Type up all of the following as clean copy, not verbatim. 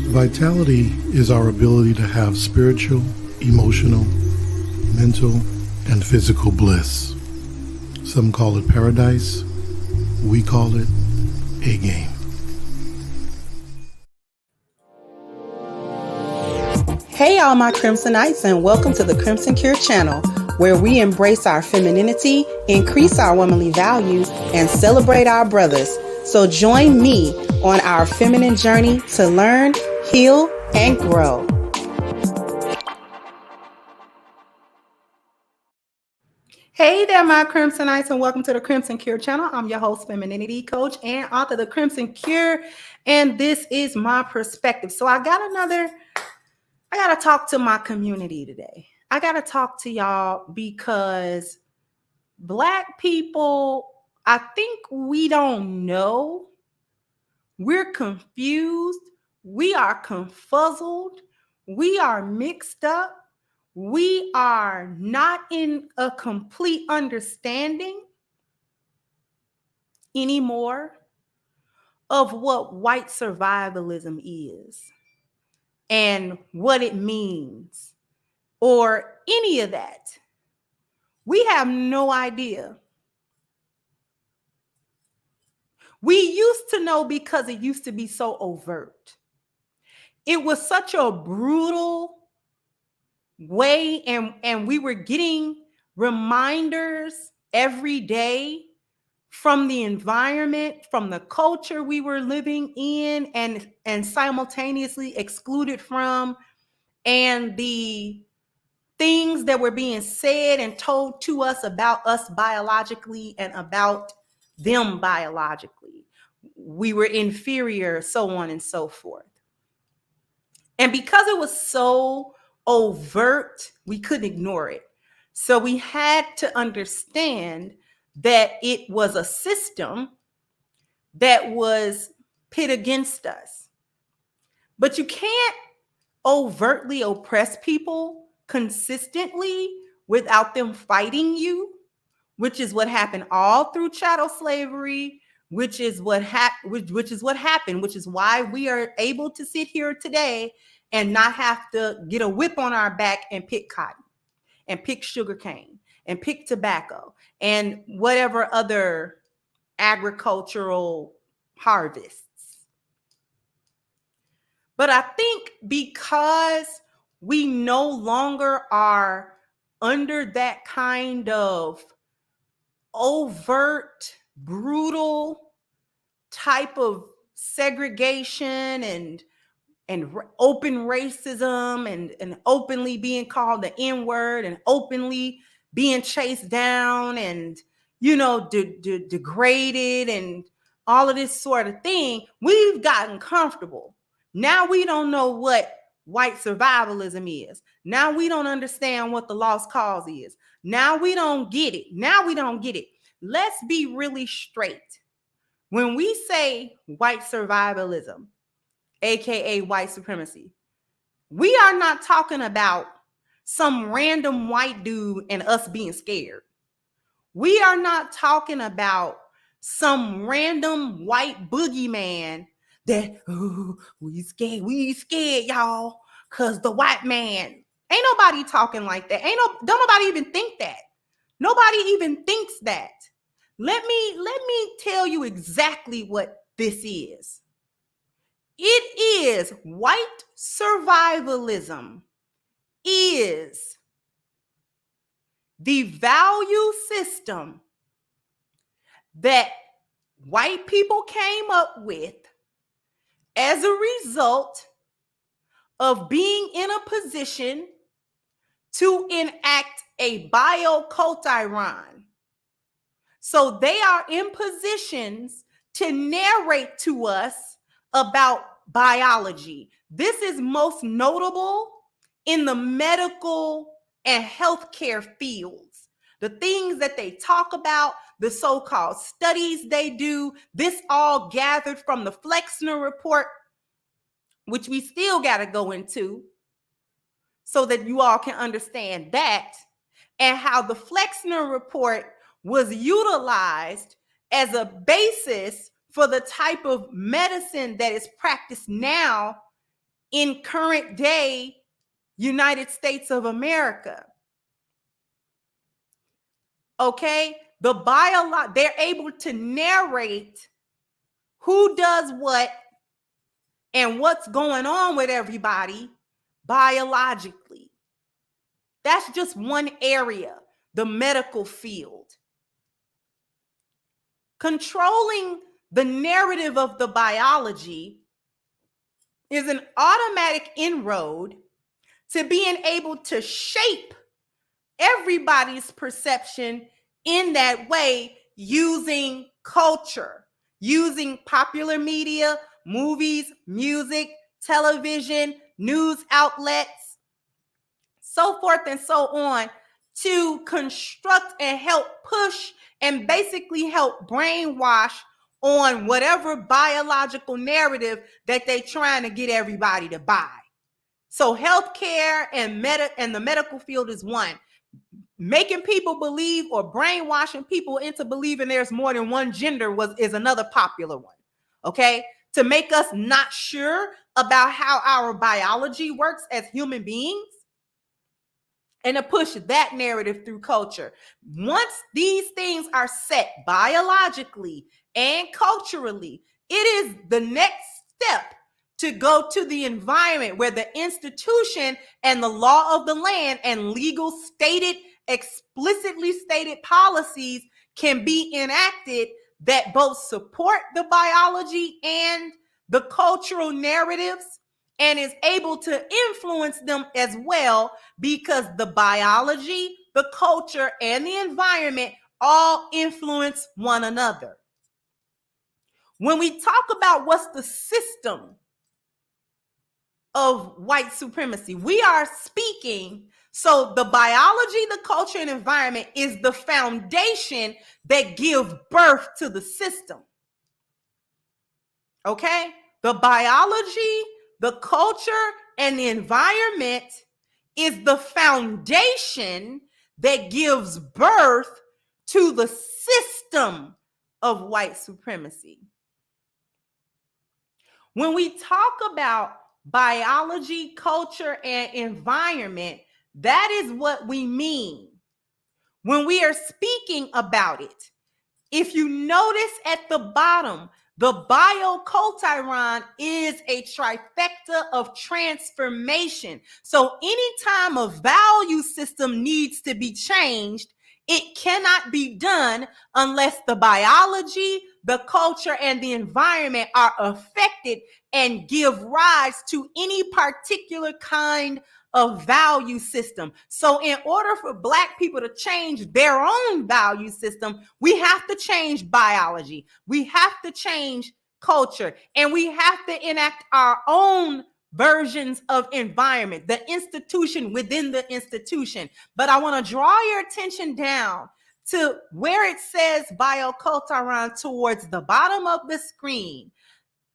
Vitality is our ability to have spiritual, emotional, mental, and physical bliss. Some call it paradise. We call it a game. Hey all my Crimsonites, and welcome to the Crimson Cure channel, where we embrace our femininity, increase our womanly value, and celebrate our brothers. So join me on our feminine journey to learn, heal, and grow. Hey there, my Crimsonites, and welcome to the Crimson Cure channel. I'm your host, femininity coach, and author of the Crimson Cure, and this is my perspective. So I got to talk to my community today. I got to talk to y'all because Black people, I think we don't know. We're confused. We are confuzzled. We are mixed up. We are not in a complete understanding anymore of what white survivalism is and what it means or any of that. We have no idea. We used to know because it used to be so overt. It was such a brutal way, and we were getting reminders every day from the environment, from the culture we were living in and simultaneously excluded from, and the things that were being said and told to us about us biologically and about them biologically. We were inferior, so on and so forth. And because it was so overt, we couldn't ignore it. So we had to understand that it was a system that was pit against us. But you can't overtly oppress people consistently without them fighting you, which is what happened all through chattel slavery, which is what happened, which is why we are able to sit here today and not have to get a whip on our back and pick cotton and pick sugar cane and pick tobacco and whatever other agricultural harvests. But I think because we no longer are under that kind of overt, brutal type of segregation and open racism and openly being called the N-word and openly being chased down and, degraded and all of this sort of thing, we've gotten comfortable. Now we don't know what white survivalism is. Now we don't understand what the lost cause is. Now we don't get it. Let's be really straight. When we say white survivalism, aka white supremacy, we are not talking about some random white dude and us being scared. We are not talking about some random white boogeyman that we scared y'all because the white man. Ain't nobody talking like that. Don't nobody even think that. Nobody even thinks that. Let me tell you exactly what this is. It is white survivalism is the value system that white people came up with as a result of being in a position to enact a bioculturon. So they are in positions to narrate to us about biology. This is most notable in the medical and healthcare fields. The things that they talk about, the so-called studies they do, this all gathered from the Flexner report, which we still got to go into so that you all can understand that, and how the Flexner report was utilized as a basis for the type of medicine that is practiced now in current day United States of America. Okay? They're able to narrate who does what and what's going on with everybody biologically. That's just one area, the medical field. Controlling the narrative of the biology is an automatic inroad to being able to shape everybody's perception in that way using culture, using popular media, movies, music, television, news outlets, so forth and so on, to construct and help push and basically help brainwash on whatever biological narrative that they're trying to get everybody to buy. So healthcare and the medical field is one. Making people believe or brainwashing people into believing there's more than one gender is another popular one. Okay? To make us not sure about how our biology works as human beings, and to push that narrative through culture. Once these things are set biologically and culturally, it is the next step to go to the environment where the institution and the law of the land and legal explicitly stated policies can be enacted that both support the biology and the cultural narratives, and is able to influence them as well, because the biology, the culture, and the environment all influence one another. When we talk about what's the system of white supremacy, we are speaking, so the biology, the culture, and environment is the foundation that give birth to the system. Okay? The biology, the culture, and the environment is the foundation that gives birth to the system of white supremacy. When we talk about biology, culture, and environment, that is what we mean when we are speaking about it. If you notice at the bottom, the bioculturon is a trifecta of transformation. So anytime a value system needs to be changed, it cannot be done unless the biology, the culture, and the environment are affected and give rise to any particular kind of value system. So in order for Black people to change their own value system, we have to change biology, we have to change culture, and we have to enact our own versions of environment, the institution within the institution. But I want to draw your attention down to where it says bioculturon towards the bottom of the screen.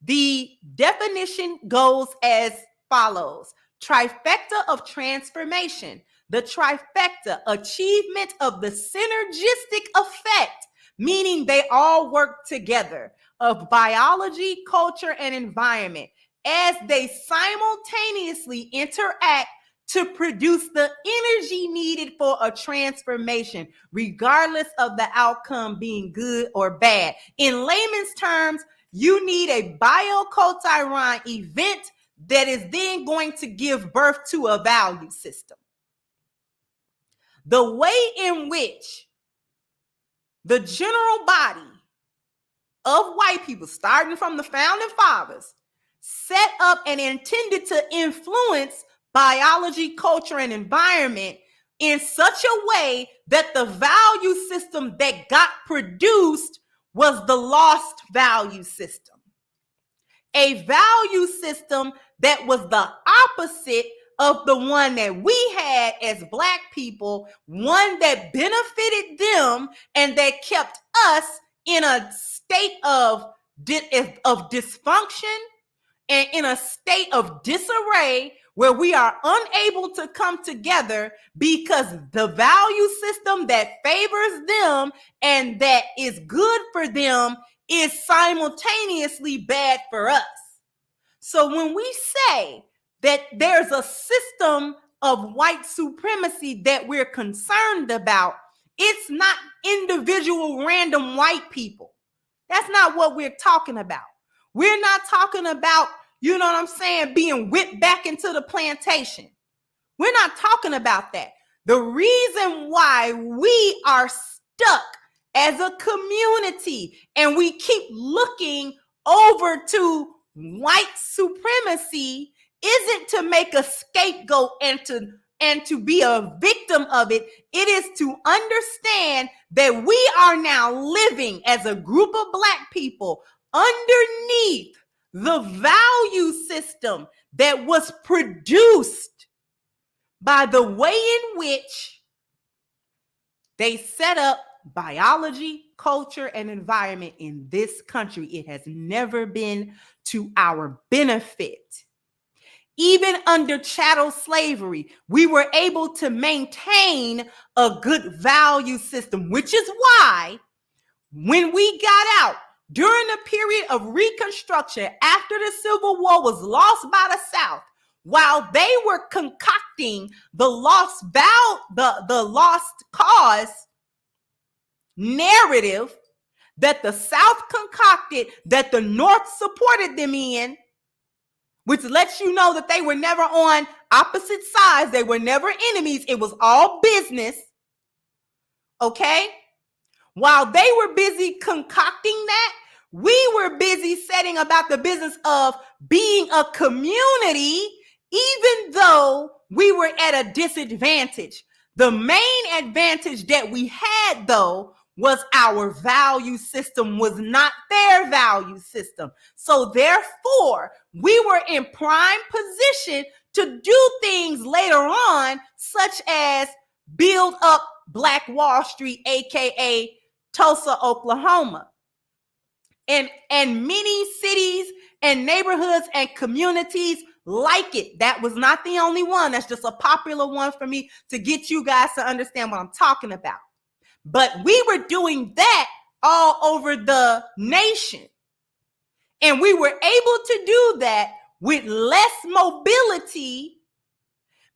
The definition goes as follows: trifecta of transformation. The trifecta, achievement of the synergistic effect, meaning they all work together, of biology, culture, and environment, as they simultaneously interact to produce the energy needed for a transformation, regardless of the outcome being good or bad. In layman's terms, you need a bioculturon event that is then going to give birth to a value system. The way in which the general body of white people, starting from the founding fathers, set up and intended to influence biology, culture, and environment in such a way that the value system that got produced was the lost value system. A value system that was the opposite of the one that we had as Black people, one that benefited them and that kept us in a state of dysfunction and in a state of disarray, where we are unable to come together because the value system that favors them and that is good for them is simultaneously bad for us. So when we say that there's a system of white supremacy that we're concerned about. It's not individual random white people. That's not what we're talking about. We're not talking about, you know what I'm saying, being whipped back into the plantation. We're not talking about that. The reason why we are stuck as a community and we keep looking over to white supremacy isn't to make a scapegoat and to be a victim of it. It is to understand that we are now living as a group of Black people underneath the value system that was produced by the way in which they set up biology, culture, and environment in this country. It has never been to our benefit. Even under chattel slavery, we were able to maintain a good value system, which is why when we got out during the period of Reconstruction, after the Civil War was lost by the South, while they were concocting the lost cause narrative that the South concocted, that the North supported them in, which lets you know that they were never on opposite sides. They were never enemies. It was all business. Okay? While they were busy concocting that, we were busy setting about the business of being a community, even though we were at a disadvantage. The main advantage that we had, though, was our value system was not their value system. So therefore, we were in prime position to do things later on, such as build up Black Wall Street, aka Tulsa, Oklahoma. And many cities and neighborhoods and communities like it. That was not the only one. That's just a popular one for me to get you guys to understand what I'm talking about. But we were doing that all over the nation. And we were able to do that with less mobility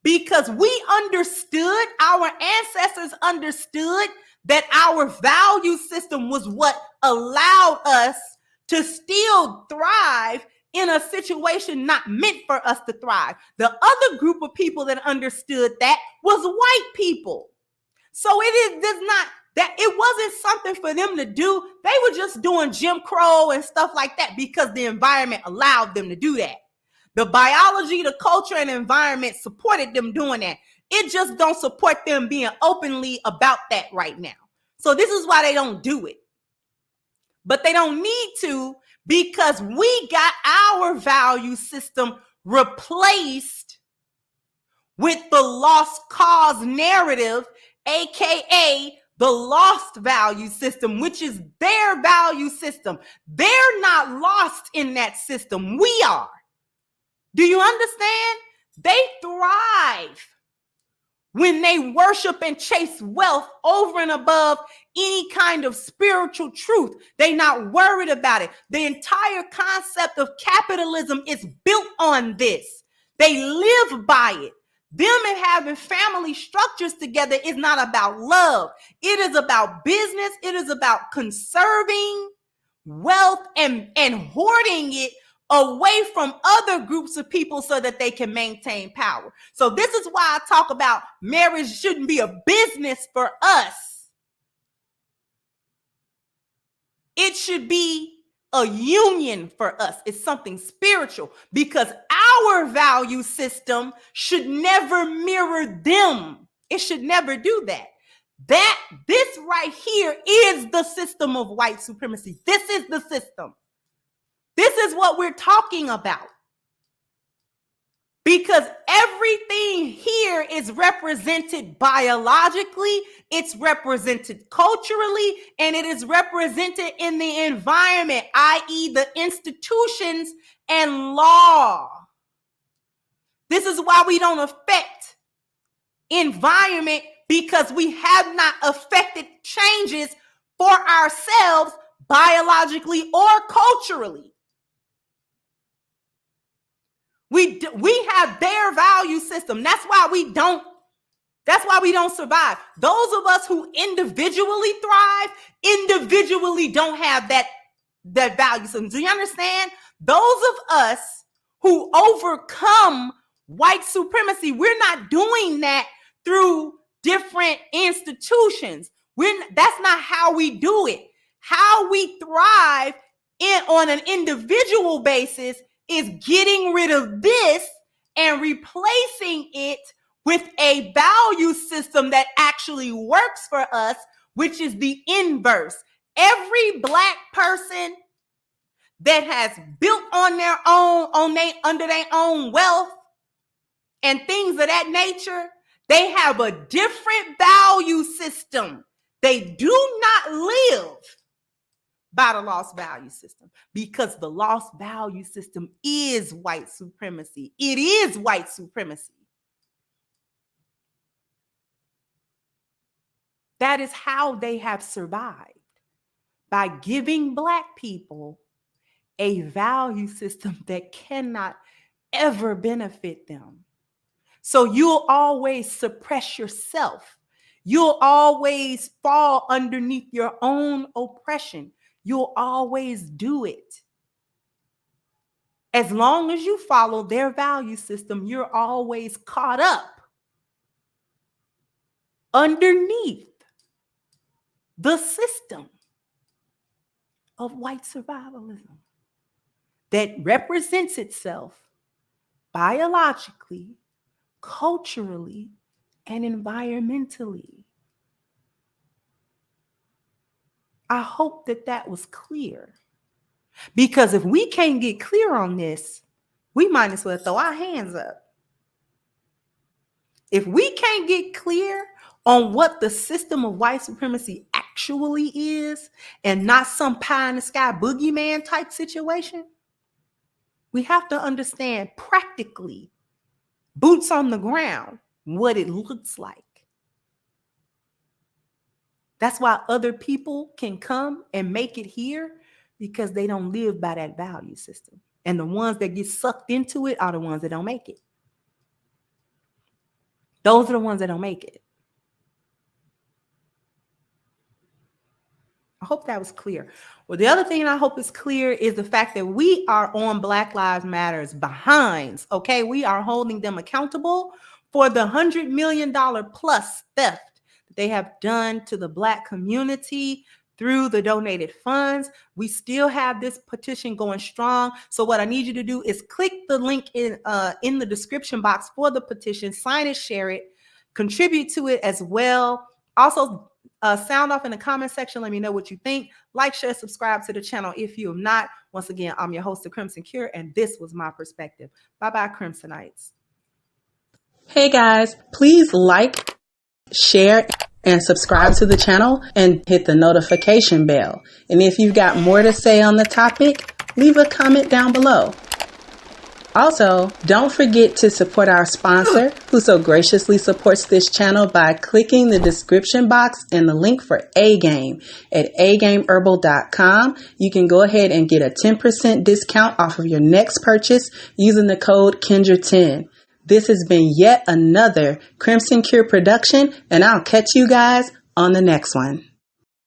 because we understood, our ancestors understood that our value system was what allowed us to still thrive in a situation not meant for us to thrive. The other group of people that understood that was white people. So it wasn't something for them to do. They were just doing Jim Crow and stuff like that because the environment allowed them to do that. The biology, the culture, and environment supported them doing that. It just don't support them being openly about that right now. So this is why they don't do it. But they don't need to because we got our value system replaced with the lost cause narrative, aka the lost value system, which is their value system. They're not lost in that system. We are. Do you understand? They thrive when they worship and chase wealth over and above any kind of spiritual truth. They're not worried about it. The entire concept of capitalism is built on this. They live by it. Them and having family structures together is not about love. It is about business. It is about conserving wealth and hoarding it away from other groups of people so that they can maintain power. So this is why I talk about marriage shouldn't be a business for us. It should be a union for us. It's something spiritual because our value system should never mirror them. It should never do that. This right here is the system of white supremacy. This is the system. This is what we're talking about. Because everything here is represented biologically, it's represented culturally, and it is represented in the environment, i.e. the institutions and law. This is why we don't affect environment, because we have not affected changes for ourselves biologically or culturally. We We have their value system. That's why we don't survive. Those of us who individually thrive, individually don't have that value system. Do you understand? Those of us who overcome white supremacy, we're not doing that through different institutions. That's not how we do it. How we thrive on an individual basis is getting rid of this and replacing it with a value system that actually works for us, which is the inverse. Every Black person that has built on their own, under their own wealth and things of that nature, they have a different value system. They do not live by the lost value system, because the lost value system is white supremacy. It is white supremacy. That is how they have survived, by giving Black people a value system that cannot ever benefit them. So you'll always suppress yourself. You'll always fall underneath your own oppression. You'll always do it. As long as you follow their value system, you're always caught up underneath the system of white survivalism that represents itself biologically, culturally, and environmentally. I hope that was clear. Because if we can't get clear on this, we might as well throw our hands up. If we can't get clear on what the system of white supremacy actually is, and not some pie in the sky boogeyman type situation, we have to understand practically, boots on the ground, what it looks like. That's why other people can come and make it here, because they don't live by that value system. And the ones that get sucked into it are the ones that don't make it. Those are the ones that don't make it. I hope that was clear. Well, the other thing I hope is clear is the fact that we are on Black Lives Matter's behinds, okay? We are holding them accountable for the $100 million plus theft that they have done to the Black community through the donated funds. We still have this petition going strong. So what I need you to do is click the link in the description box for the petition, sign it, share it, contribute to it as well. Also, sound off in the comment section. Let me know what you think. Like, share, subscribe to the channel if you have not. Once again, I'm your host, The Crimson Cure, and this was my perspective. Bye-bye, Crimsonites. Hey guys, please like, share, and subscribe to the channel and hit the notification bell. And if you've got more to say on the topic, leave a comment down below. Also, don't forget to support our sponsor, who so graciously supports this channel by clicking the description box and the link for A-Game at agameherbal.com. You can go ahead and get a 10% discount off of your next purchase using the code Kendra10. This has been yet another Crimson Cure production, and I'll catch you guys on the next one.